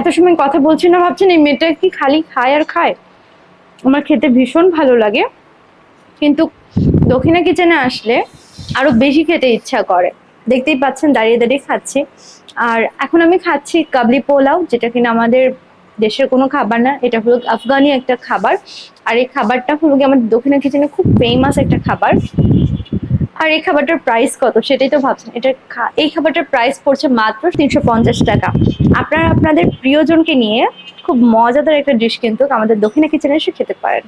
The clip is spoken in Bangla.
এত সময় কথা বলছি না ভাবছেন এই মেয়েটা কি খালি খায় আর খায়। আমার খেতে ভীষণ ভালো লাগে, কিন্তু দক্ষিণা কিচেনে আসলে আরো বেশি খেতে ইচ্ছা করে। দেখতেই পাচ্ছেন দাঁড়িয়ে দাঁড়িয়ে খাচ্ছি। আর এখন আমি খাচ্ছি কাবলি পোলাও, যেটা কিনা আমাদের দেশের কোনো খাবার না, এটা হলো আফগানি একটা খাবার। আর এই খাবারটা হলো কি আমাদের দক্ষিণা কিচেনে খুব ফেমাস একটা খাবার। আর এই খাবারটার প্রাইস কত সেটাই তো ভাবছেন। এই খাবারটার প্রাইস পড়ছে মাত্র 350 টাকা। আপনারা আপনাদের প্রিয়জনকে নিয়ে খুব মজাদার একটা ডিশ কিন্তু আমাদের দক্ষিণা কিচেনে এসে খেতে পারেন।